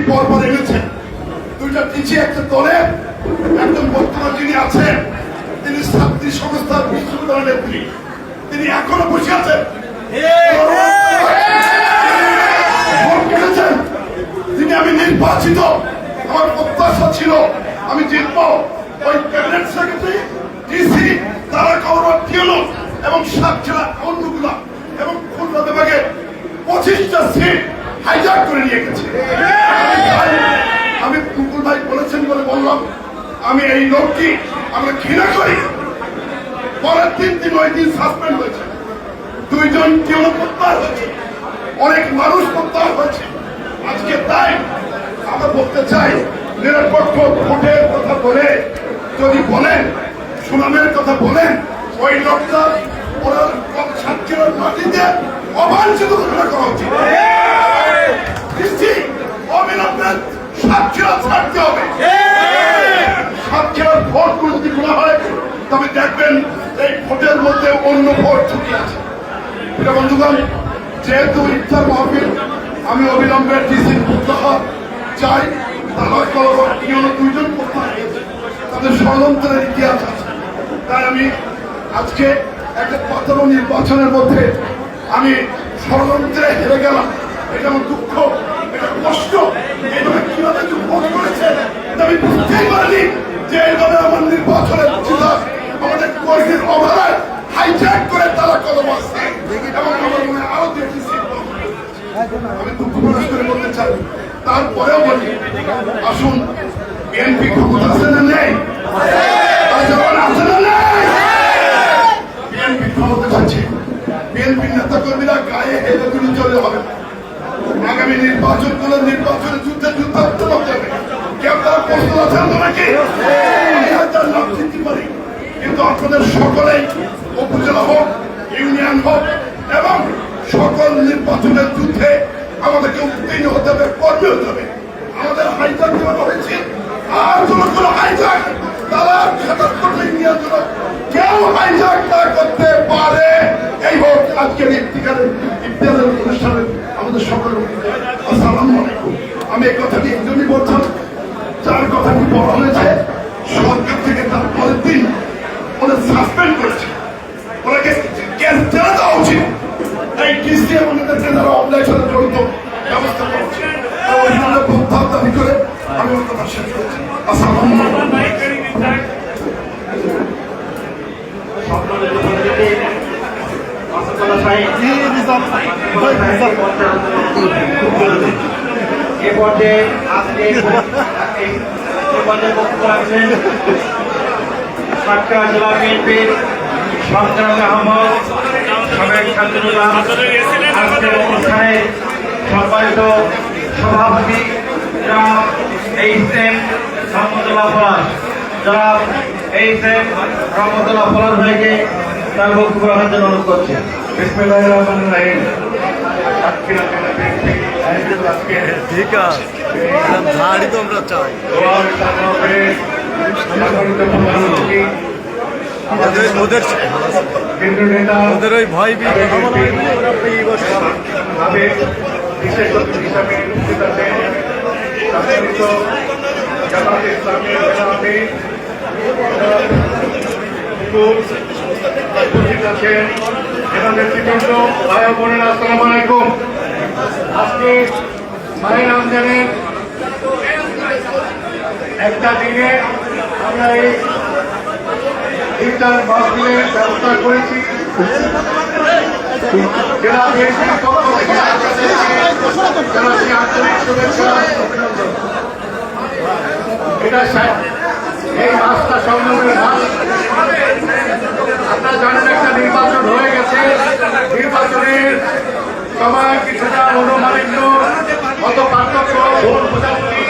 পরপর এনেছেন। দুইটা টিচি একটা দলের একজন বর্তমান যিনি আছেন, তিনি ছাত্রী সংস্থার বিশ্ববিদ্যালয় নেত্রী, তিনি এখনো বসে আছেন। তিনি আমি নির্বাচিত, আমার প্রত্যাশা ছিল আমি জিতব। ওই ক্যাবিনেট সেক্রেটারি, ডিসি, তারা কৌরব টিউলো এবং সাতক্ষীরা অন্যগুলা এবং খুলনা বিভাগে 25টা সিট হাইজ্যাক করে নিয়ে গেছে। আমি মুকুল ভাই বলেছেন বলে বললাম, আমি এই লোকটি আমরা ঘৃণা করি। পরের 3 দিন ওই দিন সাসপেন্ড হয়েছে, 2 জন টিউলো প্রত্যাহার হয়েছে, অনেক মানুষ প্রত্যাহার হয়েছে। আজকে তাই আমরা বলতে চাই, নিরপেক্ষ ভোটের কথা বলে যদি বলেন, সুনামের কথা বলেন, ওই লোকটা ওরা সাতক্ষীরার মাটিতে অবাঞ্ছিত ঘটনা করা উচিত। অবিলম্বে সাতক্ষীরা ছাড়তে হবে। সাতক্ষীরার ভোটগুলো যদি খোলা হয়, তবে দেখবেন এই ভোটের মধ্যে অন্য ভোট ঢুকে আছে। বন্ধুগণ, যেহেতু ইফতার মাহফিল, আমি অবিলম্বে ডিসির প্রত্যাহার চাই। তারা দুইজন প্রত্যাহার হয়েছে, তাদের ষড়যন্ত্রের ইতিহাস আছে। তাই আমি আজকে একটা পাতানো নির্বাচনের মধ্যে আমি ষড়যন্ত্রে হেরে গেলাম। এটা আমার দুঃখ, এটা কষ্ট। এইভাবে কিভাবে ভোট করেছে আমি বুঝতেই পারিনি যে এইভাবে আমার নির্বাচনের ইতিহাস আমাদের কর্মীর অভাবে হাইজ্যাক করে তারা কদম আসছে এবং আমার মনে আরো দেখেছি। আমি দুঃখ প্রকাশ করে বলতে চাই, তারপরেও বলি, আসুন, বিএনপি ক্ষমতা আছে না নেই? আছে না নেই? বিএনপি ক্ষমতা চাচ্ছে। বিএনপির নেতা কর্মীরা গায়ে হেলে তুলে চলে হবে। আগামী নির্বাচনগুলো নির্বাচনের যুদ্ধে যুদ্ধান্ত করতে হবে। কেউ তারা প্রশ্ন আছেন তো নাকি? নাম চিনতে পারি, কিন্তু আপনাদের সকলেই উপজেলা হোক, ইউনিয়ন হোক এবং সকল নির্বাচনের যুদ্ধে আমাদেরকে উত্তীর্ণ হতে হবে, কর্মী হতে হবে। আমাদের হাইজ্যাক যেভাবে হয়েছে, আর কোনো হাইজ্যাক তারা খাতার করলে নেওয়ার জন্য কেউ হাইজ্যাক না করতে পারে। এই হোক আজকের ইফতারের অনুষ্ঠানে আমাদের সকলের আসসালামু আলাইকুম। আমি এই কথাটি একজনই বলছেন, যার কথাটি বলা হয়েছে সরকার থেকে তার পরের দিন ওদের সাসপেন্ড করেছে, ওনাকে জেলে দেওয়া উচিত। এই ডিসি এবং এদেরকে যারা অন্যায় সাথে জড়িত ব্যবস্থা করা উচিত। ওই জন্য প্রত্যাহার দাবি করে আমি ওর কথা শেষ করেছি। আসসালামু আলাইকুম। এ পর্যায়ে আজকে বক্তব্য রাখছেন সাতক্ষীরা জেলা বিএনপির সরকার আহমদ, সাবেক ছাত্ররা আজকের অনুষ্ঠানে সম্মানিত সভাপতি জনাব এইচ.এম. রহমতুল্লাহ পলাশ, জনাব এইচ.এম. রহমতুল্লাহ পলাশ ভাইকে তার বক্তব্য রাখার জন্য অনুরোধ করছি। বিসমিল্লাহির রহমানির রহিম। সাতক্ষীরা জেলা বিএনপি ঠিক আছে, ধারই তো আমরা চাই। ওদের ওই ভয় বিশেষ অতিথি হিসাবে উপস্থিত আছেন সম্মানিত জামাত ইসলামী উপস্থিত আছেন এবং নেতৃবৃন্দ, ভাই ও বোনেরা, আসসালামু আলাইকুম। আজকে মাহে রমজানের একটা দিনে আমরা এই ইফতার মাহফিলের ব্যবস্থা করেছি। জেলা বিএনপির পক্ষ থেকে জানাচ্ছি আন্তরিক শুভেচ্ছা অভিনন্দন। এটা এই মাসটা সংগ্রামের মাস। আপনারা জানেন একটা নির্বাচন হয়ে গেছে, নির্বাচনের সময় কিছুটা মনোমালিন্য, মত পার্থক্য, ভোট বোঝাবুঝি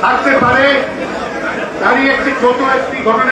থাকতে পারে। তারই একটি ছোট একটি ঘটনা